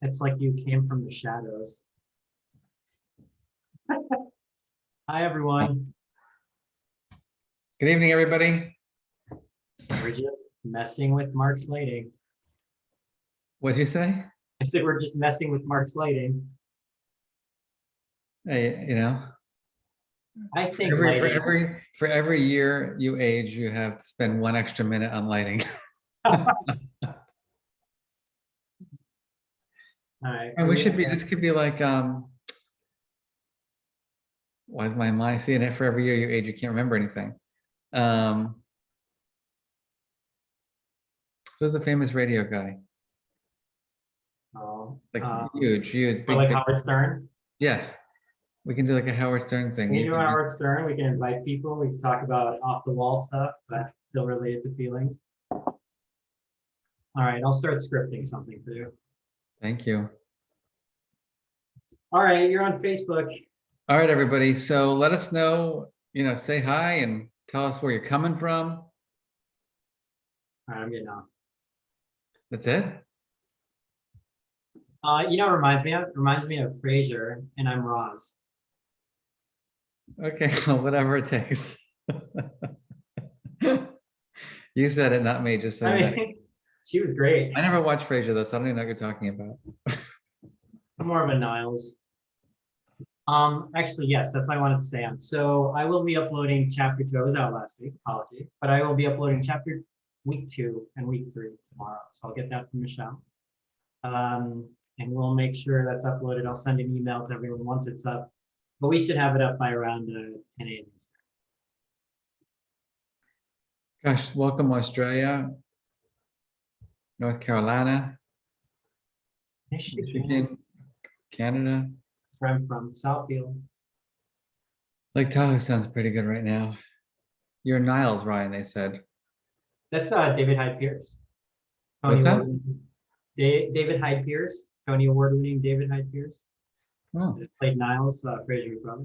It's like you came from the shadows. Hi, everyone. Good evening, everybody. We're just messing with Mark's lighting. What'd you say? I said we're just messing with Mark's lighting. Hey, I think for every year you age, you have to spend 1 extra minute on lighting. All right. And this could be like, why is my mind seeing it? For every year you age, you can't remember anything. Who's the famous radio guy? Like huge, big, like big. Howard Stern? Yes. We can do like a Howard Stern thing. We can do Howard Stern. We can invite people. We can talk about off the wall stuff, but still related to feelings. All right, I'll start scripting something for you. Thank you. All right, you're on Facebook. All right, everybody. So let us know, say hi and tell us where you're coming from. All right, I'm getting on. That's it? It reminds me of Frasier, and I'm Roz. Okay, whatever it takes. You said it, not me, just so you know. She was great. I never watched Frasier though, so I don't even know what you're talking about. I'm more of a Niles. Actually, yes, that's what I wanted to stay on. So I will be uploading chapter 2. I was out last week, apologies, but I will be uploading chapter week 2 and week 3 tomorrow. So I'll get that from Michelle. And we'll make sure that's uploaded. I'll send an email to everyone once it's up, but we should have it up by around 10 a.m. Gosh, welcome Australia, North Carolina, Michigan, Canada. That's where I'm from, Southfield. Lake Tahoe sounds pretty good right now. You're Niles, Ryan, they said. That's David Hyde Pierce. What's that? David Hyde Pierce, Tony Award-winning David Hyde Pierce. Oh. Just played Niles, Frasier's brother.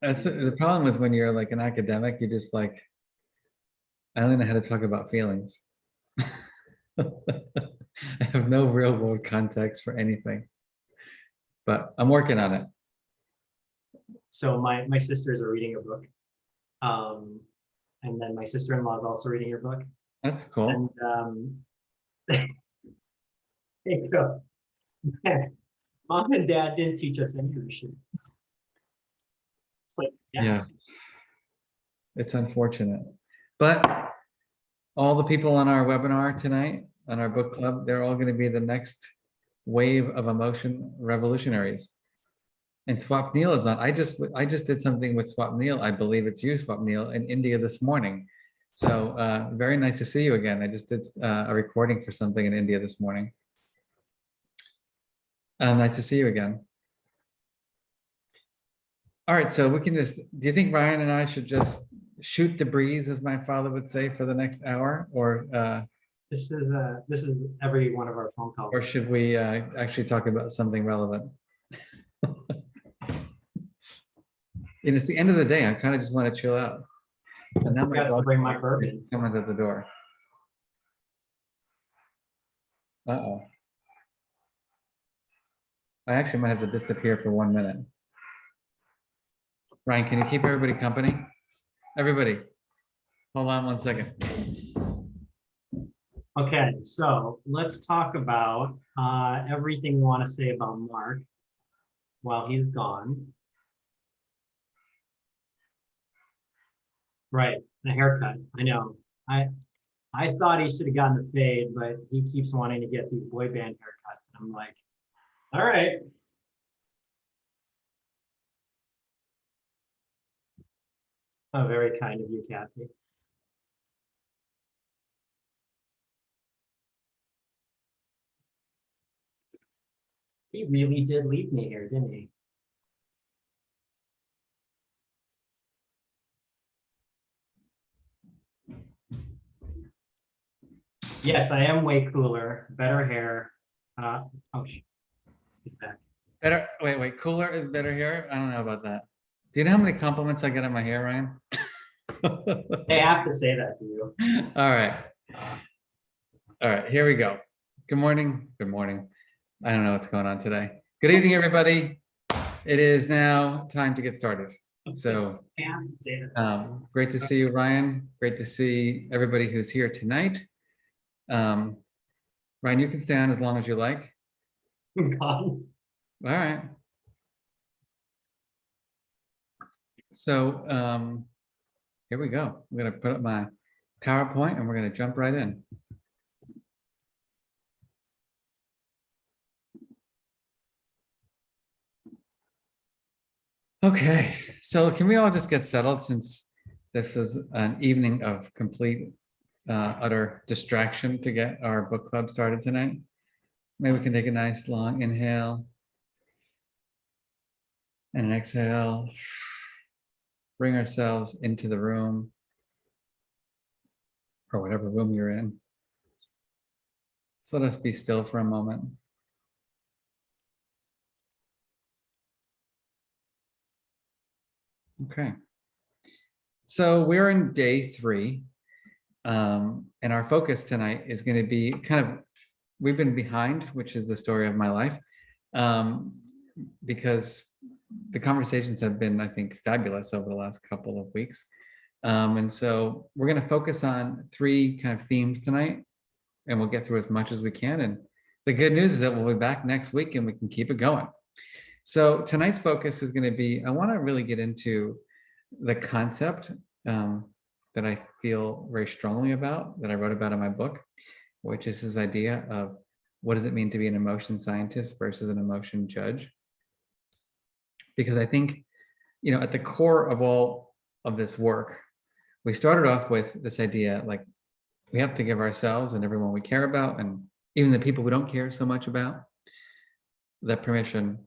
That's the problem is when you're like an academic, you just like, I don't know how to talk about feelings. I have no real world context for anything, but I'm working on it. So my sisters are reading a book. And then my sister-in-law is also reading your book. That's cool. And there you go. Mom and Dad didn't teach us any of this shit. It's like, yeah, it's unfortunate, but all the people on our webinar tonight, on our book club, they're all going to be the next wave of emotion revolutionaries. And Swapnil is on. I just did something with Swapnil. I believe it's you, Swapnil, in India this morning. So very nice to see you again. I just did a recording for something in India this morning. Nice to see you again. All right, so we can do you think Ryan and I should just shoot the breeze, as my father would say, for the next hour, or this is every one of our phone calls, or should we actually talk about something relevant? And it's the end of the day. I kind of just want to chill out. And now my dog, bring my bourbon. Someone's at the door. Uh-oh. I actually might have to disappear for 1 minute. Ryan, can you keep everybody company? Everybody, hold on 1 second. Okay, so let's talk about everything we want to say about Mark while he's gone. Right, the haircut. I know. I thought he should have gotten the fade, but he keeps wanting to get these boy band haircuts. And I'm like, all right. Oh, very kind of you, Kathy. He really did leave me here, didn't he? Yes, I am way cooler, better hair. Oh, get back. Better, wait, cooler is better hair? I don't know about that. Do you know how many compliments I get on my hair, Ryan? They have to say that to you. All right. All right, here we go. Good morning. Good morning. I don't know what's going on today. Good evening, everybody. It is now time to get started. So great to see you, Ryan. Great to see everybody who's here tonight. Ryan, you can stay on as long as you like. All right. So here we go. I'm going to put up my PowerPoint and we're going to jump right in. Okay, so can we all just get settled since this is an evening of complete, utter distraction to get our book club started tonight? Maybe we can take a nice long inhale and an exhale. Bring ourselves into the room or whatever room you're in. So let us be still for a moment. Okay. So we're in day 3. And our focus tonight is going to be kind of, we've been behind, which is the story of my life, because the conversations have been, I think, fabulous over the last couple of weeks. And so we're going to focus on 3 kind of themes tonight, and we'll get through as much as we can. And the good news is that we'll be back next week and we can keep it going. So tonight's focus is going to be, I want to really get into the concept that I feel very strongly about, that I wrote about in my book, which is this idea of what does it mean to be an emotion scientist versus an emotion judge? Because I think, you know, at the core of all of this work, we started off with this idea, like we have to give ourselves and everyone we care about, and even the people we don't care so much about, the permission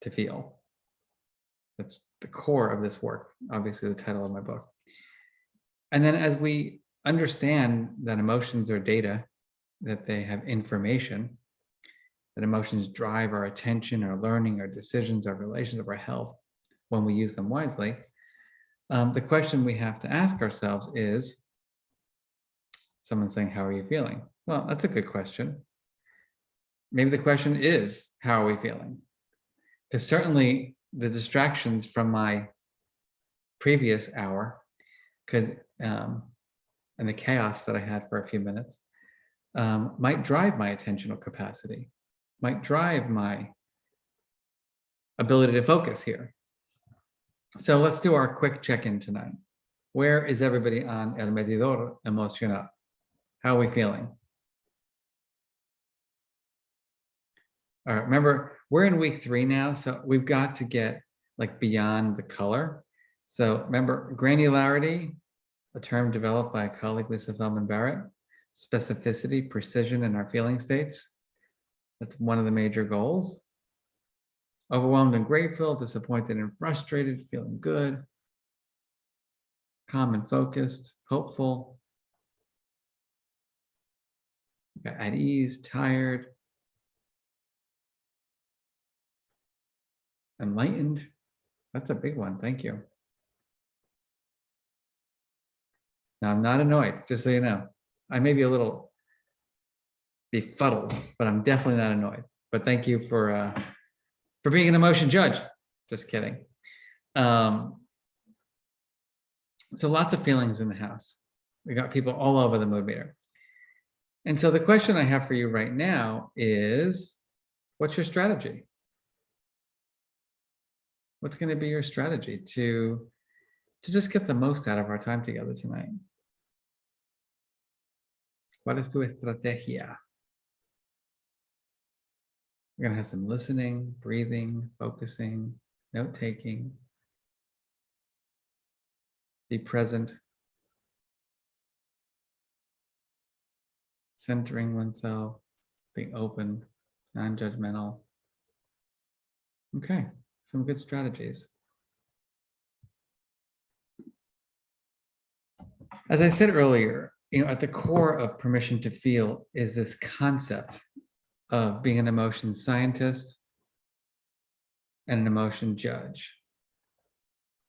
to feel. That's the core of this work, obviously the title of my book. And then as we understand that emotions are data, that they have information, that emotions drive our attention, our learning, our decisions, our relations, our health, when we use them wisely, the question we have to ask ourselves is, someone's saying, how are you feeling? Well, that's a good question. Maybe the question is, how are we feeling? Because certainly the distractions from my previous hour could, and the chaos that I had for a few minutes, might drive my attentional capacity, might drive my ability to focus here. So let's do our quick check-in tonight. Where is everybody on El Medidor Emocional? How are we feeling? All right, remember, we're in week 3 now, so we've got to get like beyond the color. So remember, granularity, a term developed by a colleague, Lisa Feldman Barrett, specificity, precision in our feeling states. That's one of the major goals. Overwhelmed and grateful, disappointed and frustrated, feeling good, calm and focused, hopeful, at ease, tired, enlightened. That's a big one. Thank you. Now, I'm not annoyed, just so you know. I may be a little befuddled, but I'm definitely not annoyed. But thank you for being an emotion judge. Just kidding. So lots of feelings in the house. We got people all over the mood meter. And so the question I have for you right now is, what's your strategy? What's going to be your strategy to just get the most out of our time together tonight? ¿Cuál es tu estrategia? We're going to have some listening, breathing, focusing, note-taking. Be present. Centering oneself, being open, non-judgmental. Okay, some good strategies. As I said earlier, you know, at the core of permission to feel is this concept of being an emotion scientist and an emotion judge.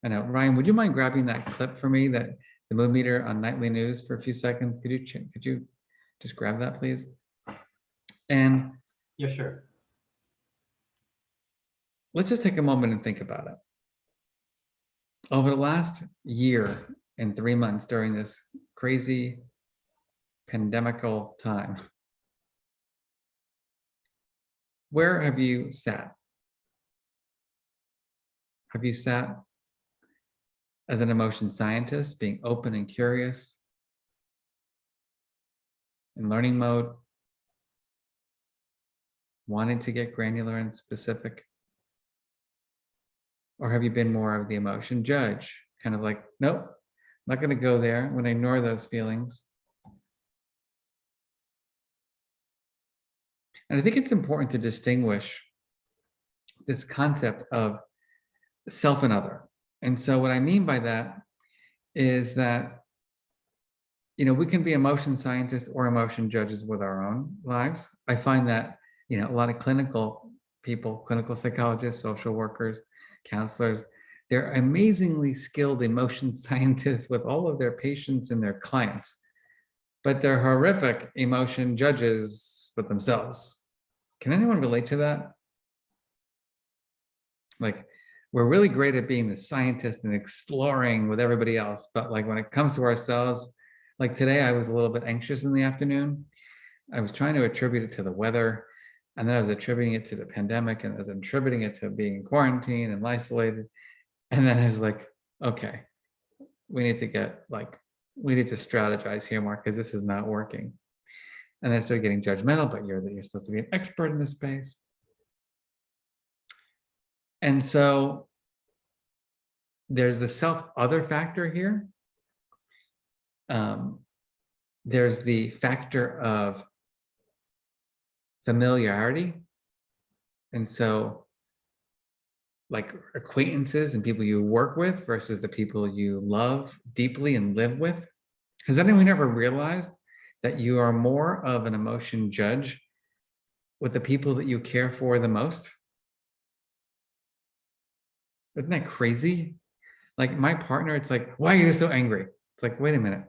I know, Ryan, would you mind grabbing that clip for me, that the mood meter on nightly news for a few seconds? Could you just grab that, please. And Yeah, sure. let's just take a moment and think about it. Over the last year and 3 months during this crazy pandemical time, where have you sat? Have you sat as an emotion scientist, being open and curious, in learning mode, wanting to get granular and specific? Or have you been more of the emotion judge, kind of like, nope, I'm not going to go there. I'm going to ignore those feelings. And I think it's important to distinguish this concept of self and other. And so what I mean by that is that, we can be emotion scientists or emotion judges with our own lives. I find that, a lot of clinical people, clinical psychologists, social workers, counselors, they're amazingly skilled emotion scientists with all of their patients and their clients, but they're horrific emotion judges with themselves. Can anyone relate to that? Like, we're really great at being the scientist and exploring with everybody else, but like when it comes to ourselves, like today I was a little bit anxious in the afternoon. I was trying to attribute it to the weather, and then I was attributing it to the pandemic, and I was attributing it to being quarantined and isolated. And then I was like, okay, we need to strategize here, Mark, because this is not working. And I started getting judgmental, but you're supposed to be an expert in this space. And so there's the self-other factor here. There's the factor of familiarity. And so like acquaintances and people you work with versus the people you love deeply and live with. Has anyone ever realized that you are more of an emotion judge with the people that you care for the most? Isn't that crazy? Like my partner, it's like, why are you so angry? It's like, wait a minute.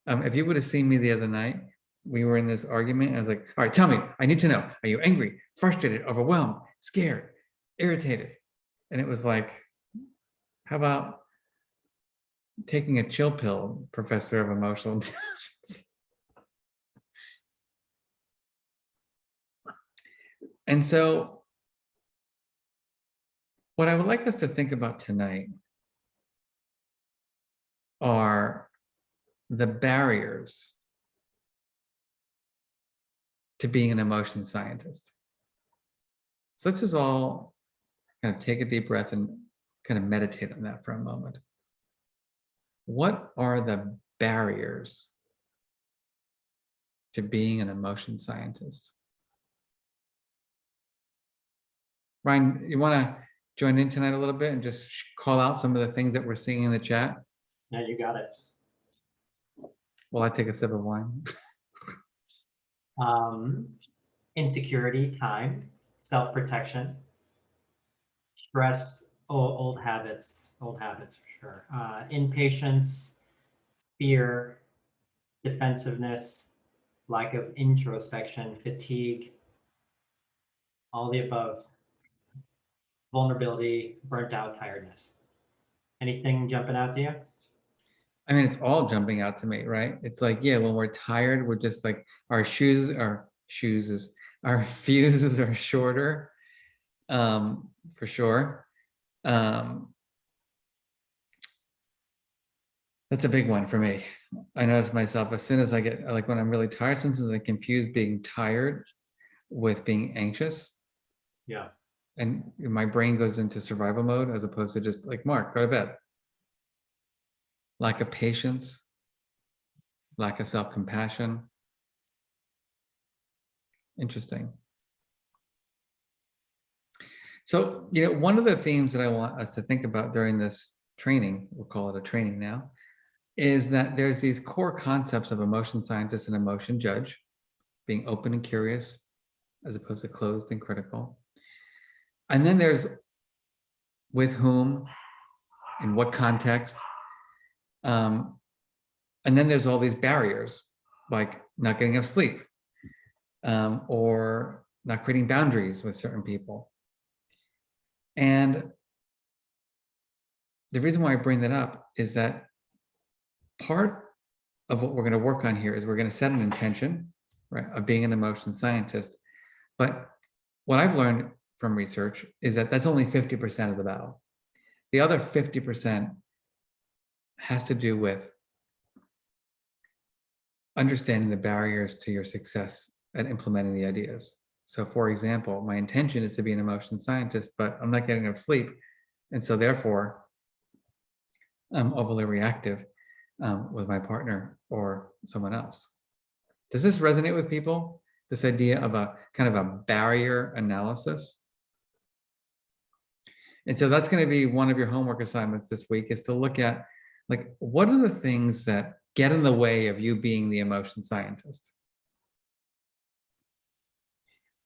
If you would have seen me the other night, we were in this argument. I was like, all right, tell me, I need to know. Are you angry, frustrated, overwhelmed, scared, irritated? And it was like, how about taking a chill pill, professor of emotional intelligence? And so what I would like us to think about tonight are the barriers to being an emotion scientist. So let's just all kind of take a deep breath and kind of meditate on that for a moment. What are the barriers to being an emotion scientist? Ryan, you want to join in tonight a little bit and just call out some of the things that we're seeing in the chat? Yeah, you got it. While I take a sip of wine. Insecurity, time, self-protection, stress, old habits for sure. Impatience, fear, defensiveness, lack of introspection, fatigue, all the above. Vulnerability, burnt out, tiredness. Anything jumping out to you? I mean, it's all jumping out to me, right? It's like, yeah, when we're tired, we're just like, our fuses are shorter, for sure. That's a big one for me. I notice myself as soon as I get, like when I'm really tired, sometimes I confuse being tired with being anxious. Yeah. And my brain goes into survival mode as opposed to just like, Mark, go to bed. Lack of patience, lack of self-compassion. Interesting. So, one of the themes that I want us to think about during this training, we'll call it a training now, is that there's these core concepts of emotion scientist and emotion judge, being open and curious, as opposed to closed and critical. And then there's with whom, in what context. And then there's all these barriers like not getting enough sleep, or not creating boundaries with certain people. And the reason why I bring that up is that part of what we're going to work on here is we're going to set an intention, right, of being an emotion scientist. But what I've learned from research is that that's only 50% of the battle. The other 50% has to do with understanding the barriers to your success at implementing the ideas. So for example, my intention is to be an emotion scientist, but I'm not getting enough sleep. And so therefore, I'm overly reactive with my partner or someone else. Does this resonate with people? This idea of a kind of a barrier analysis? And so that's going to be one of your homework assignments this week, is to look at, like, what are the things that get in the way of you being the emotion scientist?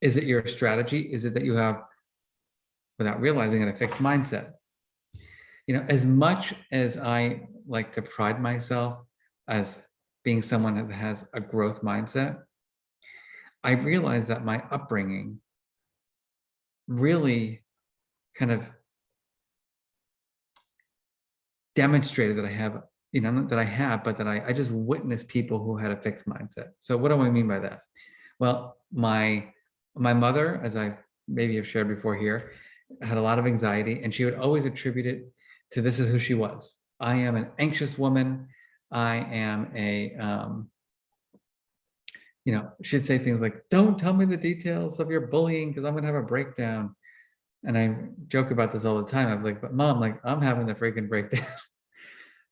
Is it your strategy? Is it that you have, without realizing it, a fixed mindset? You know, as much as I like to pride myself as being someone that has a growth mindset, I realized that my upbringing really kind of demonstrated that I have, you know, not that I have, but that I just witnessed people who had a fixed mindset. So what do I mean by that? Well, my mother, as I maybe have shared before here, had a lot of anxiety, and she would always attribute it to, this is who she was. I am an anxious woman. I am a, you know, she'd say things like, don't tell me the details of your bullying because I'm going to have a breakdown. And I joke about this all the time. I was like, but Mom, like, I'm having the freaking breakdown.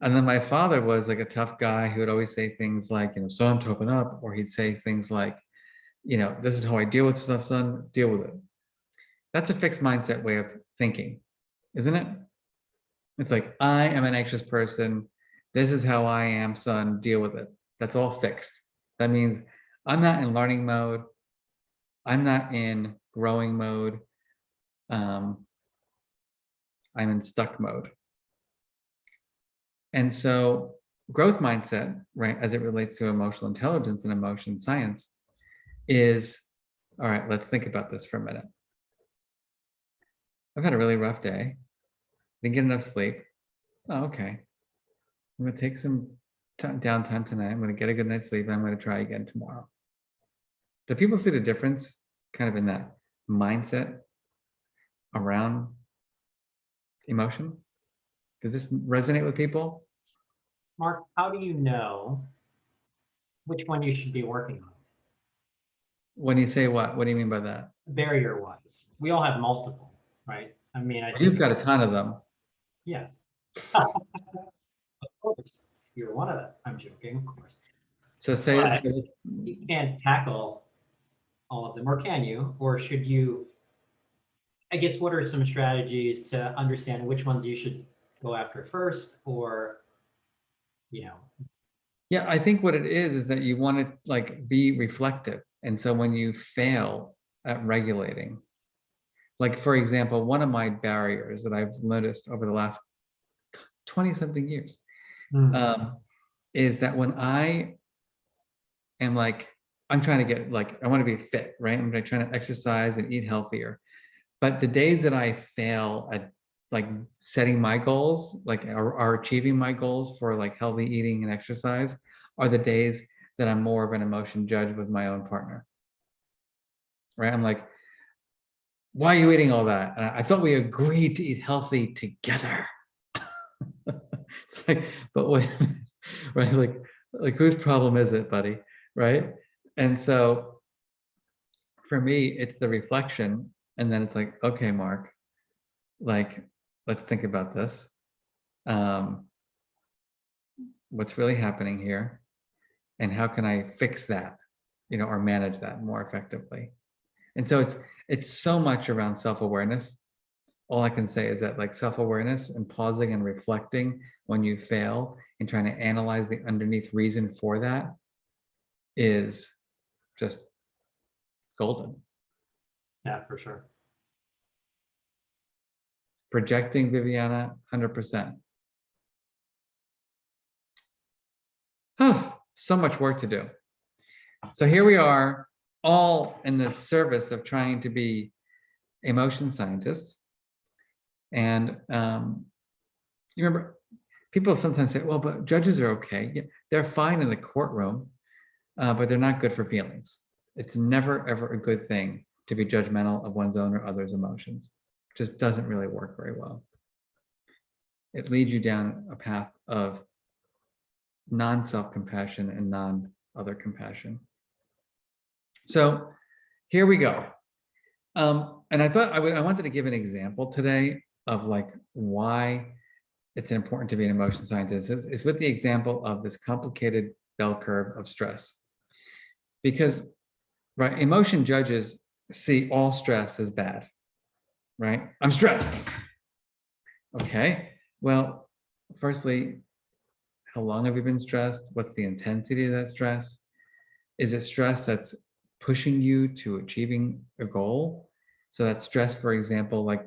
And then my father was like a tough guy who would always say things like, you know, son, toughen up. Or he'd say things like, you know, this is how I deal with stuff, son, deal with it. That's a fixed mindset way of thinking, isn't it? It's like, I am an anxious person. This is how I am, son, deal with it. That's all fixed. That means I'm not in learning mode. I'm not in growing mode. I'm in stuck mode. And so growth mindset, right, as it relates to emotional intelligence and emotion science is, all right, let's think about this for a minute. I've had a really rough day. Didn't get enough sleep. Oh, okay. I'm going to take some downtime tonight. I'm going to get a good night's sleep. And I'm going to try again tomorrow. Do people see the difference kind of in that mindset around emotion? Does this resonate with people? Mark, how do you know which one you should be working on? When you say what do you mean by that? Barrier wise, we all have multiple, right? I mean, I You've think, got a ton of them. yeah, of course, you're one of them. I'm joking, of course. So say, But you can't tackle all of them, or can you? Or should you? I guess, what are some strategies to understand which ones you should go after first, or, you know? yeah, I think what it is that you want to like be reflective. And so when you fail at regulating, like for example, one of my barriers that I've noticed over the last 20 something years is that when I am like, I'm trying to get like, I want to be fit, right? I'm trying to exercise and eat healthier. But the days that I fail at like setting my goals, like are achieving my goals for like healthy eating and exercise, are the days that I'm more of an emotion judge with my own partner. Right? I'm like, why are you eating all that? And I thought we agreed to eat healthy together. It's like, but wait, right? Like whose problem is it, buddy? Right? And so for me, it's the reflection. And then it's like, okay, Mark, like, let's think about this. What's really happening here? And how can I fix that, you know, or manage that more effectively? And so it's so much around self-awareness. All I can say is that like self-awareness and pausing and reflecting when you fail and trying to analyze the underneath reason for that is just golden. Yeah, for sure. Projecting, Viviana, 100%. Oh, so much work to do. So here we are, all in the service of trying to be emotion scientists. And you remember, people sometimes say, well, but judges are okay. Yeah, they're fine in the courtroom, but they're not good for feelings. It's never, ever a good thing to be judgmental of one's own or others' emotions. It just doesn't really work very well. It leads you down a path of non-self-compassion and non-other compassion. So here we go. And I thought I wanted to give an example today of like why it's important to be an emotion scientist. It's with the example of this complicated bell curve of stress. Because, right, emotion judges see all stress as bad, right? I'm stressed. Okay, well, firstly, how long have you been stressed? What's the intensity of that stress? Is it stress that's pushing you to achieving a goal? So that stress, for example, like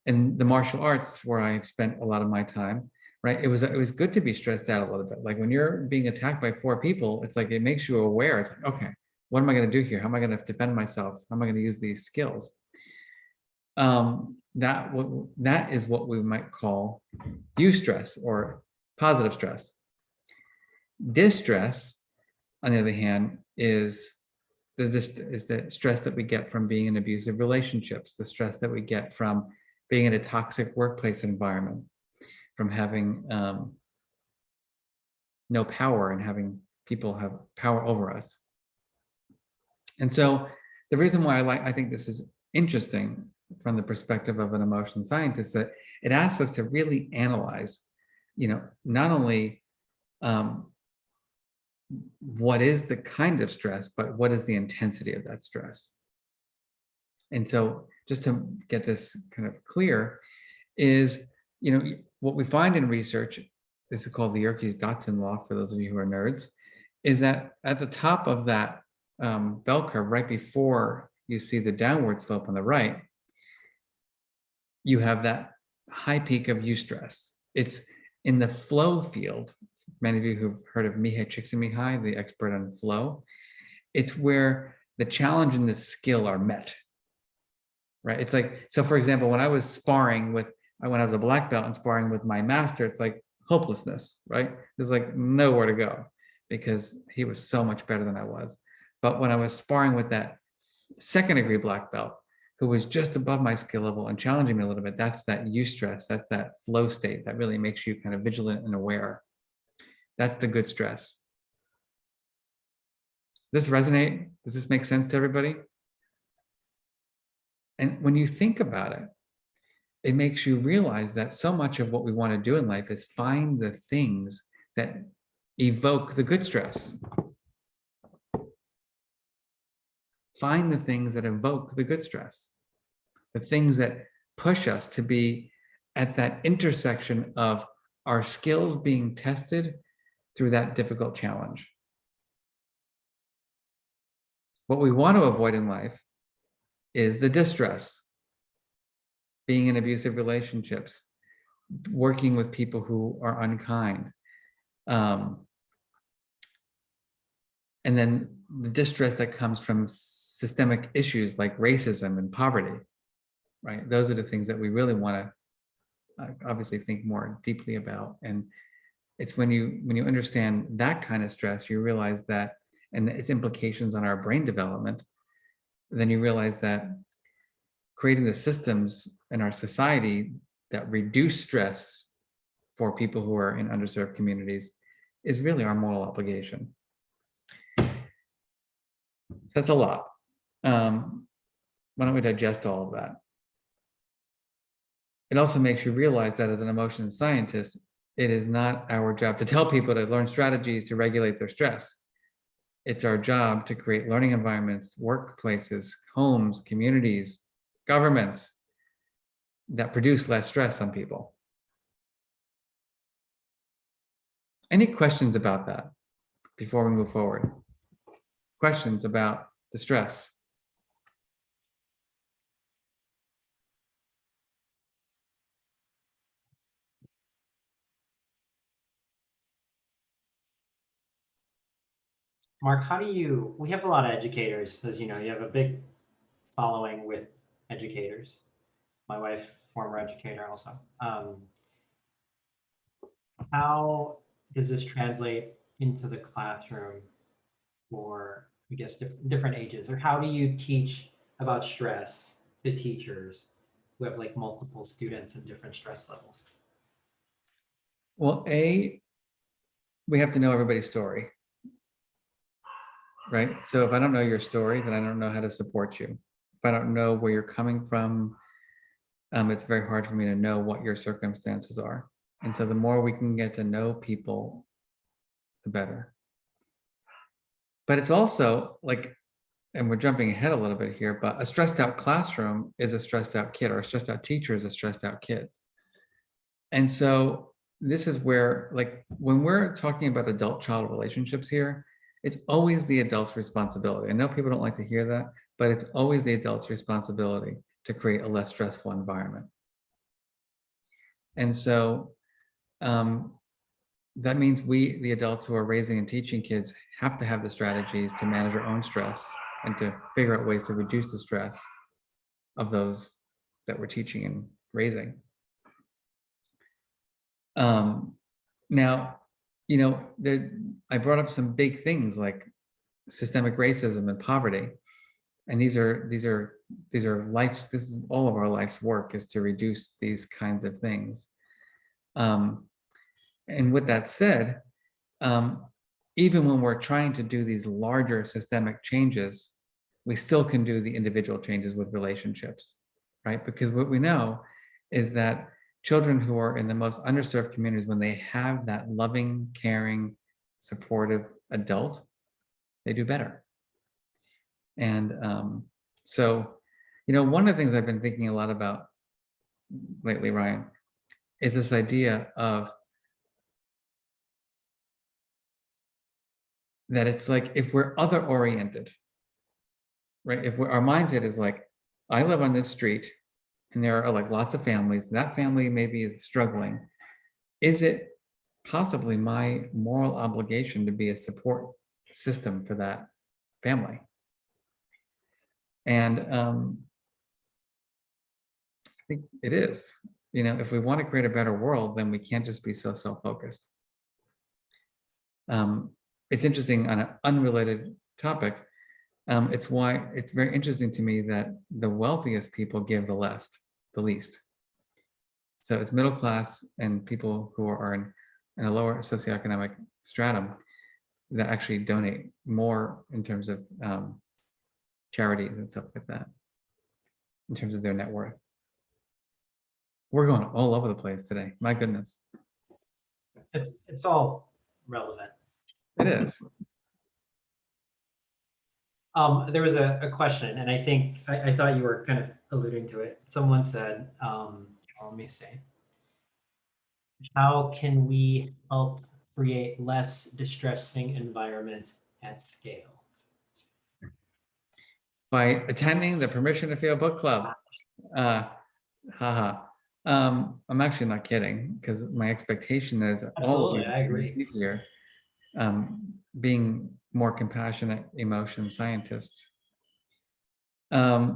in the martial arts where I've spent a lot of my time, right? It was good to be stressed out a little bit. Like when you're being attacked by 4 people, it's like it makes you aware. It's like, okay, what am I going to do here? How am I going to defend myself? How am I going to use these skills? That is what we might call eustress or positive stress. Distress, on the other hand, is the stress that we get from being in abusive relationships, the stress that we get from being in a toxic workplace environment, from having no power and having people have power over us. And so the reason why I think this is interesting from the perspective of an emotion scientist, that it asks us to really analyze, not only what is the kind of stress, but what is the intensity of that stress. And so just to get this kind of clear is, what we find in research, this is called the Yerkes Datsun Law for those of you who are nerds, is that at the top of that bell curve, right before you see the downward slope on the right, you have that high peak of eustress. It's in the flow field. Many of you who've heard of Mihai Csikszentmihalyi, the expert on flow, it's where the challenge and the skill are met, right? It's like, so for example, when I was when I was a black belt and sparring with my master, it's like hopelessness, right? There's like nowhere to go because he was so much better than I was. But when I was sparring with that second degree black belt, who was just above my skill level and challenging me a little bit, that's that eustress, that's that flow state that really makes you kind of vigilant and aware. That's the good stress. Does this resonate? Does this make sense to everybody? And when you think about it, it makes you realize that so much of what we want to do in life is find the things that evoke the good stress. Find the things that evoke the good stress, the things that push us to be at that intersection of our skills being tested through that difficult challenge. What we want to avoid in life is the distress, being in abusive relationships, working with people who are unkind, and then the distress that comes from systemic issues like racism and poverty, right? Those are the things that we really want to obviously think more deeply about. And it's when you understand that kind of stress, you realize that, and its implications on our brain development, then you realize that creating the systems in our society that reduce stress for people who are in underserved communities is really our moral obligation. That's a lot. Why don't we digest all of that? It also makes you realize that as an emotion scientist, it is not our job to tell people to learn strategies to regulate their stress. It's our job to create learning environments, workplaces, homes, communities, governments that produce less stress on people. Any questions about that before we move forward? Questions about the stress? Mark, we have a lot of educators, as you know, you have a big following with educators. My wife, former educator also. How does this translate into the classroom for, I guess, different ages? Or how do you teach about stress to teachers who have like multiple students and different stress levels? Well, we have to know everybody's story, right? So if I don't know your story, then I don't know how to support you. If I don't know where you're coming from, it's very hard for me to know what your circumstances are. And so the more we can get to know people, the better. But it's also like, and we're jumping ahead a little bit here, but a stressed out classroom is a stressed out kid, or a stressed out teacher is a stressed out kid. And so this is where, like, when we're talking about adult-child relationships here, it's always the adult's responsibility. I know people don't like to hear that, but it's always the adult's responsibility to create a less stressful environment. And so that means we, the adults who are raising and teaching kids, have to have the strategies to manage our own stress and to figure out ways to reduce the stress of those that we're teaching and raising. Now, you know, I brought up some big things like systemic racism and poverty. And these are life's, this is all of our life's work, is to reduce these kinds of things. And with that said, even when we're trying to do these larger systemic changes, we still can do the individual changes with relationships, right? Because what we know is that children who are in the most underserved communities, when they have that loving, caring, supportive adult, they do better. And so, you know, one of the things I've been thinking a lot about lately, Ryan, is this idea of that it's like, if we're other oriented, right? If our mindset is like, I live on this street and there are like lots of families, that family maybe is struggling. Is it possibly my moral obligation to be a support system for that family? And I think it is. You know, if we want to create a better world, then we can't just be so self-focused. It's interesting, on an unrelated topic, it's why it's very interesting to me that the wealthiest people give the least. So it's middle class and people who are in a lower socioeconomic stratum that actually donate more in terms of charities and stuff like that, in terms of their net worth. We're going all over the place today. My goodness. It's all relevant. It is. There was a question, and I think I thought you were kind of alluding to it. Someone said, let me see. How can we help create less distressing environments at scale? By attending the Permission to Feel book club. Haha. I'm actually not kidding, because my expectation is Absolutely, I agree. Here, being more compassionate emotion scientists. I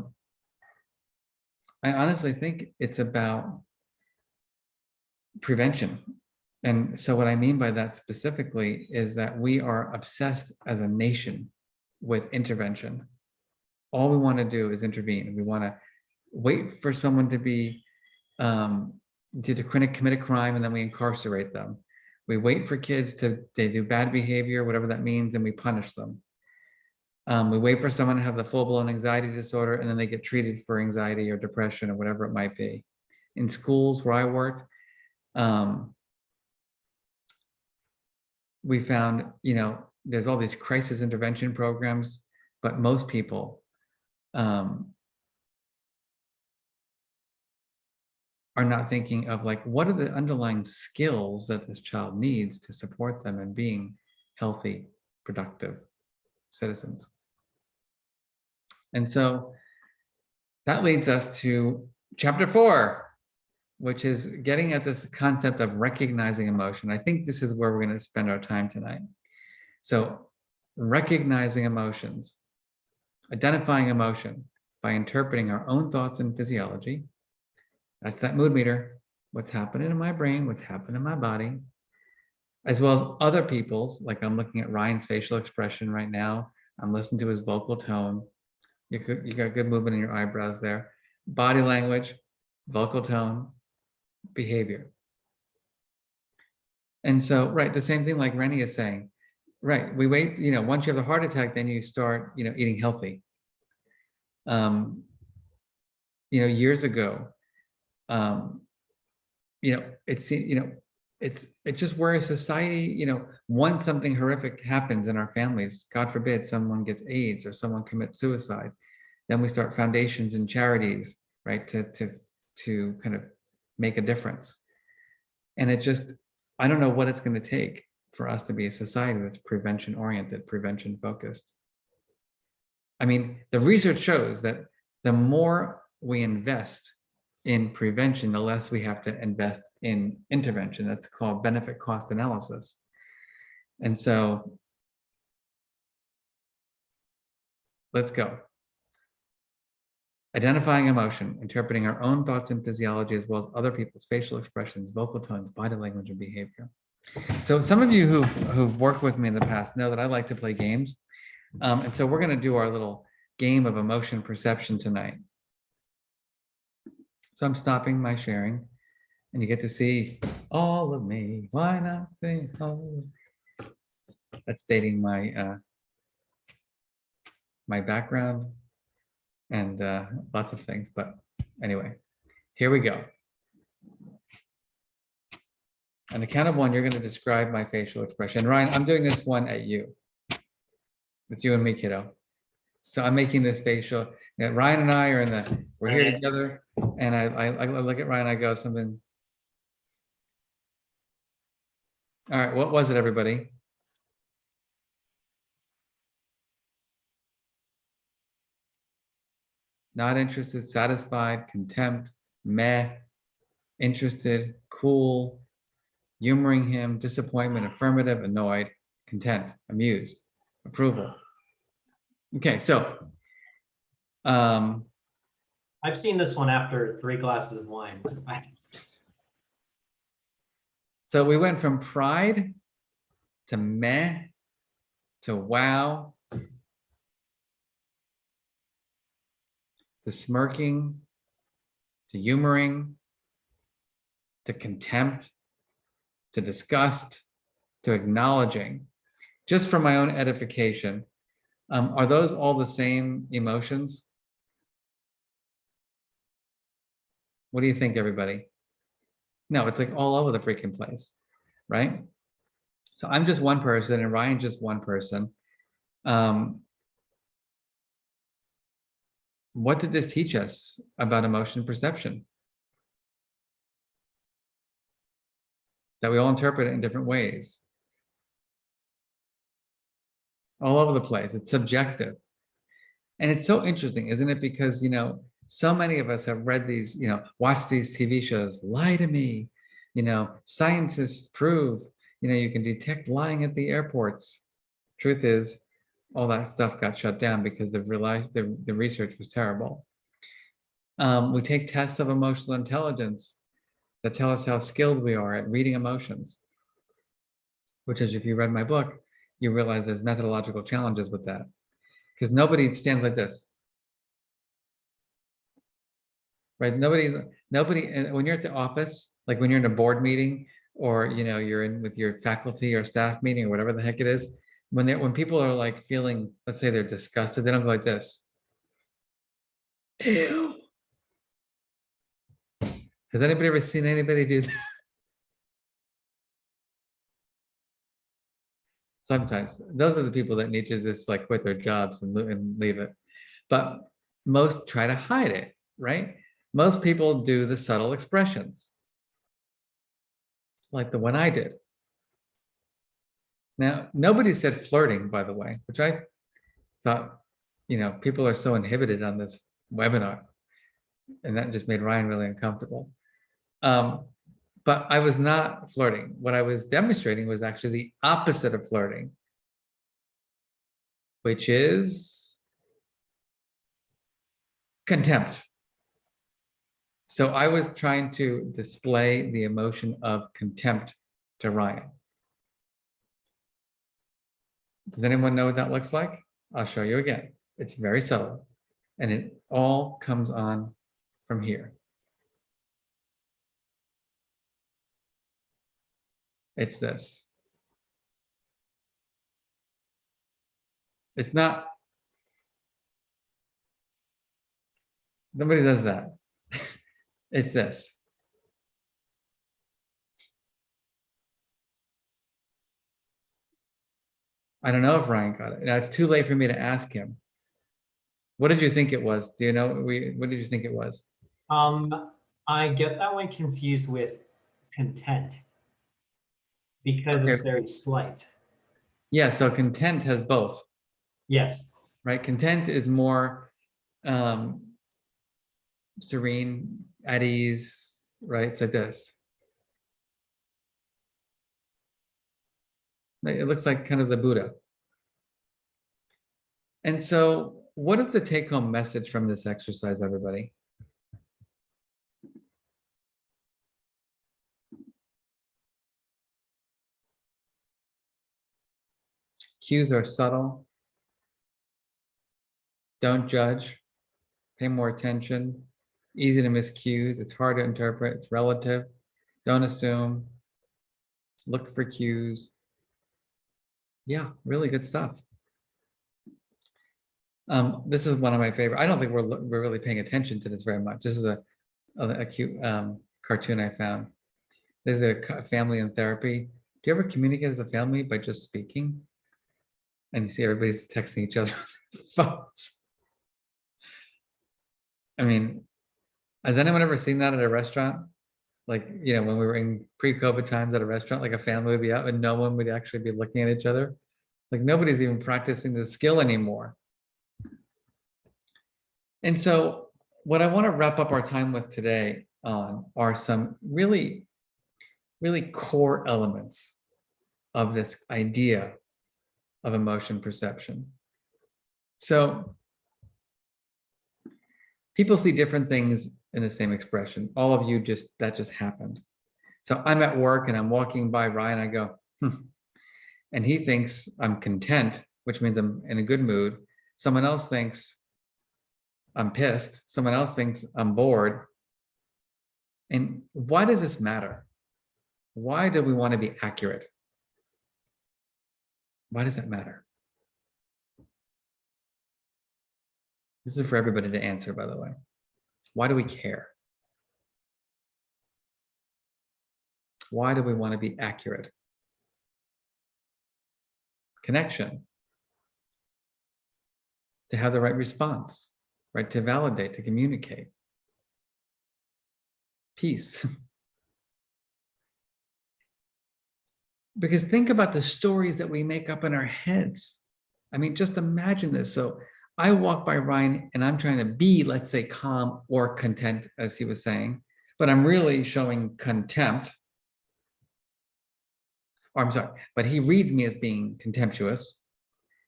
honestly think it's about prevention. And so what I mean by that specifically is that we are obsessed as a nation with intervention. All we want to do is intervene. We want to wait for someone to be to commit a crime, and then we incarcerate them. We wait for kids they do bad behavior, whatever that means, and we punish them. We wait for someone to have the full-blown anxiety disorder, and then they get treated for anxiety or depression or whatever it might be. In schools where I worked, we found, you know, there's all these crisis intervention programs, but most people are not thinking of like, what are the underlying skills that this child needs to support them in being healthy, productive citizens. And so that leads us to chapter 4, which is getting at this concept of recognizing emotion. I think this is where we're going to spend our time tonight. So recognizing emotions, identifying emotion by interpreting our own thoughts and physiology. That's that mood meter. What's happening in my brain, what's happening in my body, as well as other people's, like I'm looking at Ryan's facial expression right now. I'm listening to his vocal tone. You got good movement in your eyebrows there. Body language, vocal tone, behavior. And so, right, the same thing like Rennie is saying, right, we wait, once you have a heart attack, then you start, eating healthy. Years ago, it's just where a society, once something horrific happens in our families, God forbid someone gets AIDS or someone commits suicide, then we start foundations and charities, right, to kind of make a difference. And I don't know what it's going to take for us to be a society that's prevention oriented, prevention focused. I mean, the research shows that the more we invest in prevention, the less we have to invest in intervention. That's called benefit cost analysis. And so let's go. Identifying emotion, interpreting our own thoughts and physiology, as well as other people's facial expressions, vocal tones, body language, and behavior. So some of you who've worked with me in the past know that I like to play games. And so we're going to do our little game of emotion perception tonight. So I'm stopping my sharing, and you get to see all of me. Why not say all of me? That's dating my my background and lots of things. But anyway, here we go. On the count of one, you're going to describe my facial expression. Ryan, I'm doing this one at you. It's you and me, kiddo. So I'm making this facial. Ryan and I are we're here together, and I look at Ryan, I go something. All right, what was it, everybody? Not interested, satisfied, contempt, meh, interested, cool, humoring him, disappointment, affirmative, annoyed, content, amused, approval. Okay, so I've seen this one after 3 glasses of wine. So we went from pride to meh to wow to smirking to humoring to contempt to disgust to acknowledging. Just for my own edification, are those all the same emotions? What do you think, everybody? No, it's like all over the freaking place, right? So I'm just one person and Ryan's just one person. What did this teach us about emotion perception? That we all interpret it in different ways. All over the place. It's subjective. And it's so interesting, isn't it? Because, so many of us have read these, watched these TV shows, Lie to Me, scientists prove, you can detect lying at the airports. Truth is, all that stuff got shut down because the research was terrible. We take tests of emotional intelligence that tell us how skilled we are at reading emotions, which is, if you read my book, you realize there's methodological challenges with that. Because nobody stands like this. Right? Nobody, when you're at the office, like when you're in a board meeting or, you're in with your faculty or staff meeting or whatever the heck it is, when people are like feeling, let's say they're disgusted, they don't go like this. Ew. Has anybody ever seen anybody do that? Sometimes those are the people that need to just like quit their jobs and leave it. But most try to hide it, right? Most people do the subtle expressions, like the one I did. Now, nobody said flirting, by the way, which I thought, people are so inhibited on this webinar, and that just made Ryan really uncomfortable. But I was not flirting. What I was demonstrating was actually the opposite of flirting. which is contempt. So I was trying to display the emotion of contempt to Ryan. Does anyone know what that looks like? I'll show you again. It's very subtle, and it all comes on from here. It's this. It's not, nobody does that. It's this. I don't know if Ryan got it. Now it's too late for me to ask him. What did you think it was? Do you know what did you think it was? I get that one confused with content because it's very slight. Yeah, so content has both. Yes. Right? Content is more serene, at ease, right? It's like this. It looks like kind of the Buddha. And so what is the take-home message from this exercise, everybody? Cues are subtle. Don't judge. Pay more attention. Easy to miss cues. It's hard to interpret. It's relative. Don't assume. Look for cues. Yeah, really good stuff. This is one of my favorite. I don't think we're really paying attention to this very much. This is a cute cartoon I found. There's a family in therapy. Do you ever communicate as a family by just speaking? And you see everybody's texting each other on their phones. I mean, has anyone ever seen that at a restaurant? Like, you know, when we were in pre-COVID times at a restaurant, like a family would be out and no one would actually be looking at each other. Like nobody's even practicing the skill anymore. And so what I want to wrap up our time with today on are some really, really core elements of this idea of emotion perception. So people see different things in the same expression. All of you that just happened. So I'm at work and I'm walking by Ryan, I go, and he thinks I'm content, which means I'm in a good mood. Someone else thinks I'm pissed. Someone else thinks I'm bored. And why does this matter? Why do we want to be accurate? Why does that matter? This is for everybody to answer, by the way. Why do we care? Why do we want to be accurate? Connection. To have the right response, right? To validate, to communicate. Peace. Because think about the stories that we make up in our heads. I mean, just imagine this. So I walk by Ryan and I'm trying to be, let's say, calm or content, as he was saying, but I'm really showing contempt. Or I'm sorry, but he reads me as being contemptuous.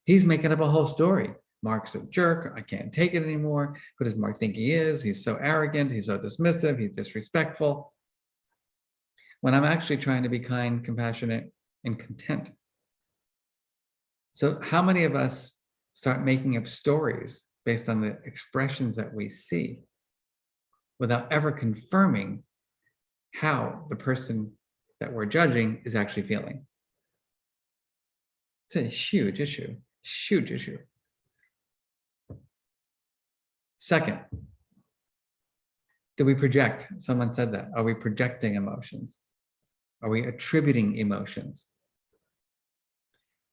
He's making up a whole story. Mark's a jerk. I can't take it anymore. Who does Mark think he is? He's so arrogant. He's so dismissive. He's disrespectful. When I'm actually trying to be kind, compassionate, and content. So how many of us start making up stories based on the expressions that we see without ever confirming how the person that we're judging is actually feeling? It's a huge issue, huge issue. Second, do we project? Someone said that. Are we projecting emotions? Are we attributing emotions?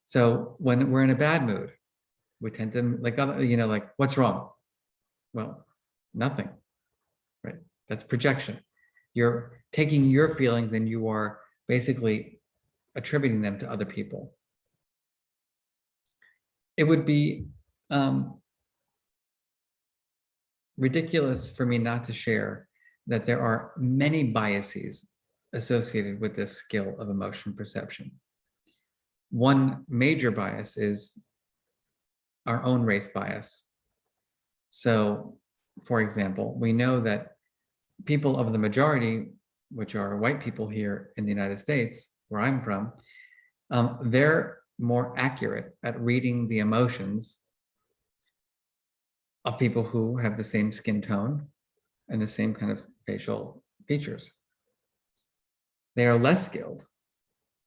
So when we're in a bad mood, we tend to like, what's wrong? Well, nothing, right? That's projection. You're taking your feelings and you are basically attributing them to other people. It would be ridiculous for me not to share that there are many biases associated with this skill of emotion perception. One major bias is our own race bias. So, for example, we know that people of the majority, which are white people here in the United States, where I'm from, they're more accurate at reading the emotions of people who have the same skin tone and the same kind of facial features. They are less skilled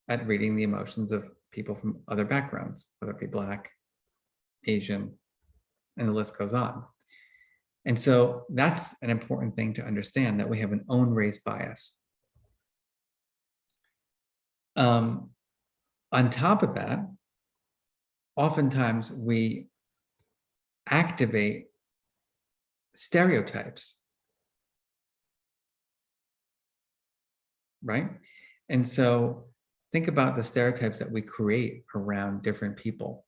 at reading the emotions of people from other backgrounds, whether it be Black, Asian, and the list goes on. And so that's an important thing to understand, that we have an own race bias. On top of that, oftentimes we activate stereotypes, right? And so think about the stereotypes that we create around different people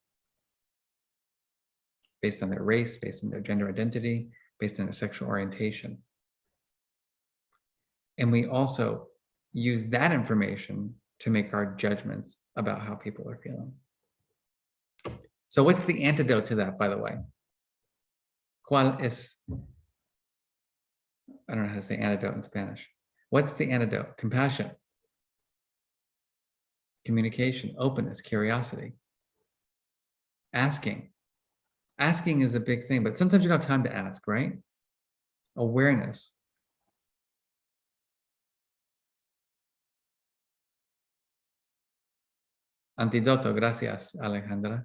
based on their race, based on their gender identity, based on their sexual orientation. And we also use that information to make our judgments about how people are feeling. So what's the antidote to that, by the way? ¿Cuál es? I don't know how to say antidote in Spanish. What's the antidote? Compassion, communication, openness, curiosity, asking. Asking is a big thing, but sometimes you don't have time to ask, right? Awareness. Antídoto, gracias, Alexandra.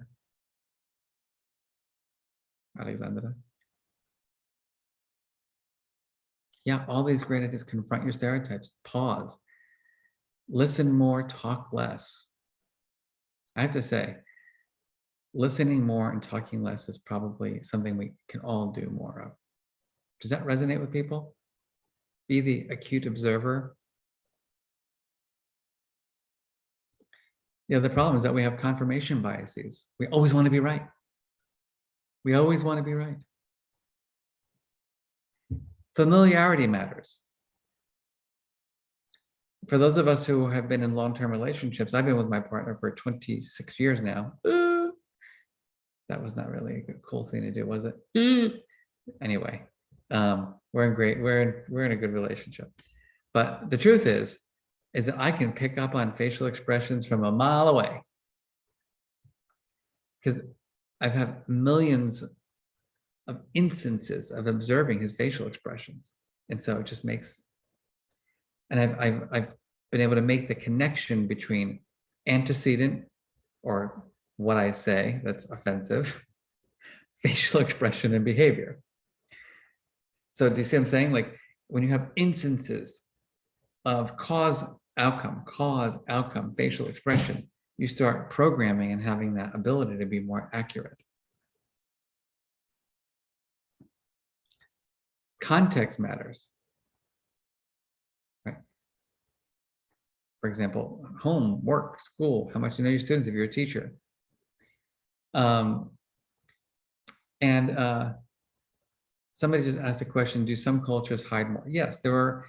Yeah, all these great ideas. Confront your stereotypes, pause, listen more, talk less. I have to say, listening more and talking less is probably something we can all do more of. Does that resonate with people? Be the acute observer. The other problem is that we have confirmation biases. We always want to be right. We always want to be right. Familiarity matters. For those of us who have been in long-term relationships, I've been with my partner for 26 years now. That was not really a good, cool thing to do, was it? Anyway, we're in a good relationship. But the truth is that I can pick up on facial expressions from a mile away, because I've had millions of instances of observing his facial expressions. And so it just makes, and I've been able to make the connection between antecedent, or what I say that's offensive, facial expression and behavior. So do you see what I'm saying? Like when you have instances of cause, outcome, facial expression, you start programming and having that ability to be more accurate. Context matters, right? For example, home, work, school, how much you know your students if you're a teacher. Somebody just asked a question, do some cultures hide more? Yes, there are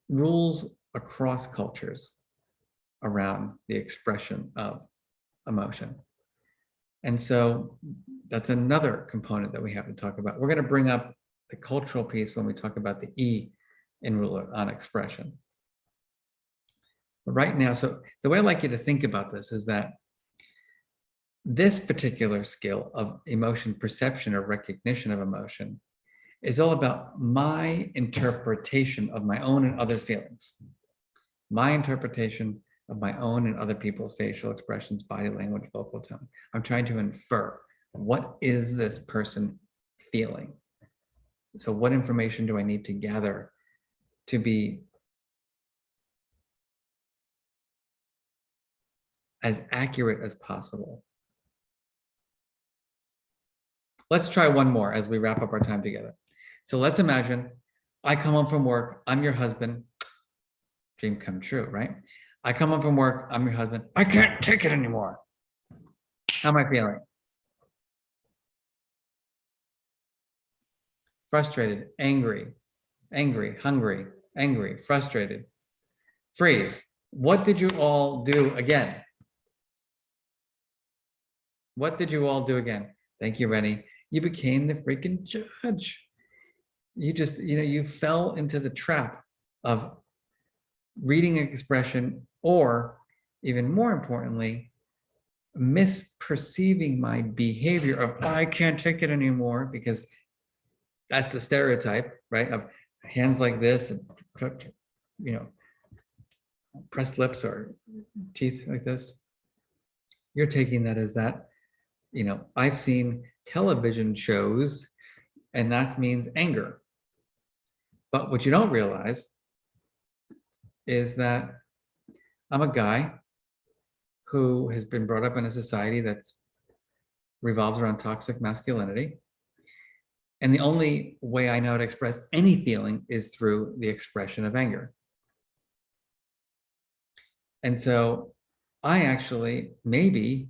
rules across cultures around the expression of emotion. And so that's another component that we have to talk about. We're going to bring up the cultural piece when we talk about the E in rule on expression. But right now, so the way I'd like you to think about this is that this particular skill of emotion perception or recognition of emotion is all about my interpretation of my own and others' feelings, my interpretation of my own and other people's facial expressions, body language, vocal tone. I'm trying to infer, what is this person feeling? So what information do I need to gather to be as accurate as possible? Let's try one more as we wrap up our time together. So let's imagine I come home from work, I'm your husband, dream come true, right? I come home from work, I'm your husband, I can't take it anymore. How am I feeling? Frustrated, angry, hungry, angry, frustrated. Freeze. What did you all do again? What did you all do again? Thank you, Rennie. You became the freaking judge. You just, you fell into the trap of reading expression, or even more importantly, misperceiving my behavior of I can't take it anymore, because that's the stereotype, right? Of hands like this and, pressed lips or teeth like this. You're taking that as that, I've seen television shows and that means anger. But what you don't realize is that I'm a guy who has been brought up in a society that's revolves around toxic masculinity. And the only way I know how to express any feeling is through the expression of anger. And so I actually, maybe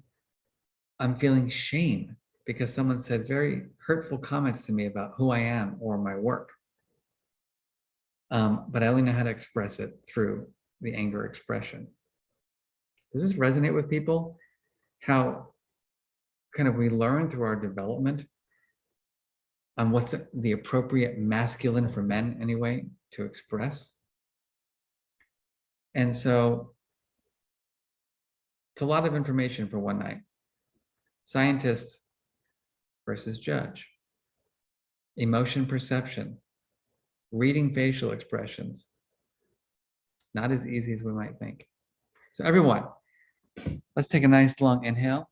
I'm feeling shame because someone said very hurtful comments to me about who I am or my work. But I only know how to express it through the anger expression. Does this resonate with people? How kind of we learn through our development on what's the appropriate masculine for men anyway to express. And so it's a lot of information for one night. Scientist versus judge, emotion perception, reading facial expressions. Not as easy as we might think. So everyone, let's take a nice long inhale.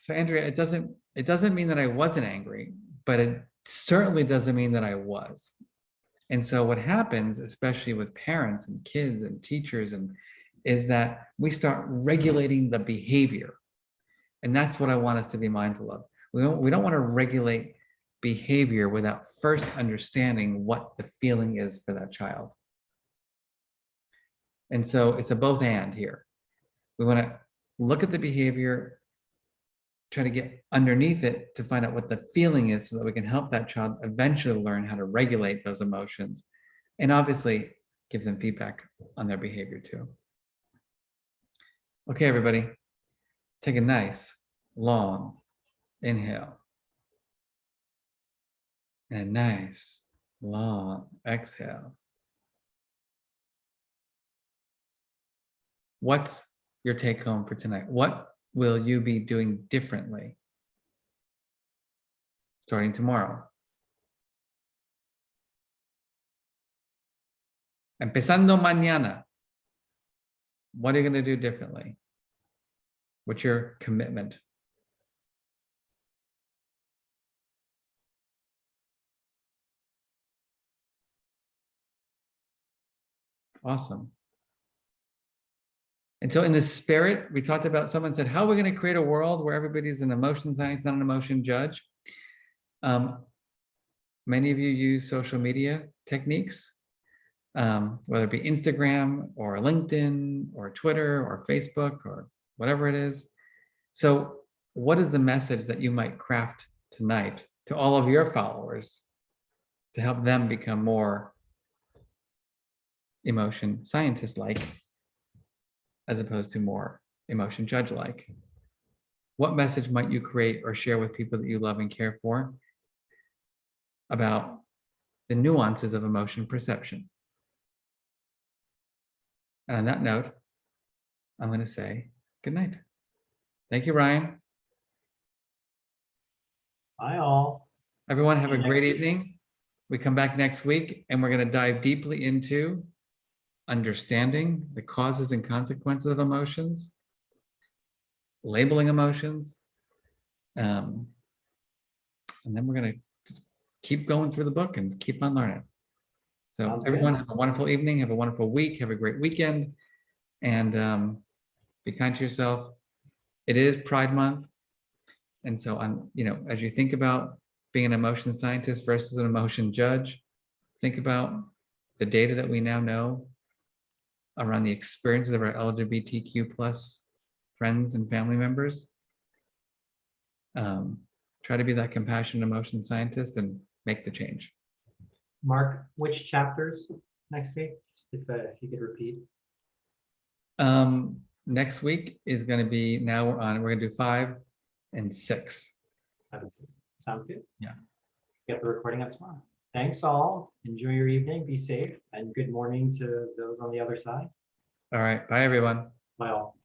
So Andrea, it doesn't mean that I wasn't angry, but it certainly doesn't mean that I was. And so what happens, especially with parents and kids and teachers, is that we start regulating the behavior. And that's what I want us to be mindful of. We don't want to regulate behavior without first understanding what the feeling is for that child. And so it's a both and here. We want to look at the behavior, try to get underneath it to find out what the feeling is so that we can help that child eventually learn how to regulate those emotions and obviously give them feedback on their behavior too. Okay, everybody, take a nice long inhale and a nice long exhale. What's your take home for tonight? What will you be doing differently starting tomorrow? Empezando mañana. What are you going to do differently? What's your commitment? Awesome. And so in the spirit, we talked about, someone said, how are we going to create a world where everybody's an emotion science, not an emotion judge? Many of you use social media techniques, whether it be Instagram or LinkedIn or Twitter or Facebook or whatever it is. So what is the message that you might craft tonight to all of your followers to help them become more emotion scientist-like, as opposed to more emotion judge-like? What message might you create or share with people that you love and care for about the nuances of emotion perception? And on that note, I'm going to say good night. Thank you, Ryan. Bye all. Everyone have a Next great week. evening. We come back next week and we're going to dive deeply into understanding the causes and consequences of emotions, labeling emotions, and then we're going to just keep going through the book and keep on learning. So Sounds everyone good. have a wonderful evening, have a wonderful week, have a great weekend, and be kind to yourself. It is Pride Month. And so as you think about being an emotion scientist versus an emotion judge, think about the data that we now know around the experiences of our LGBTQ plus friends and family members. Try to be that compassionate emotion scientist and make the change. Mark, which chapters next week? Just if you could repeat. next week is gonna be, now we're gonna do 5 and 6. Sound good? Yeah. Get the recording up tomorrow. Thanks all. Enjoy your evening. Be safe and good morning to those on the other side. All right, bye, everyone. Bye all.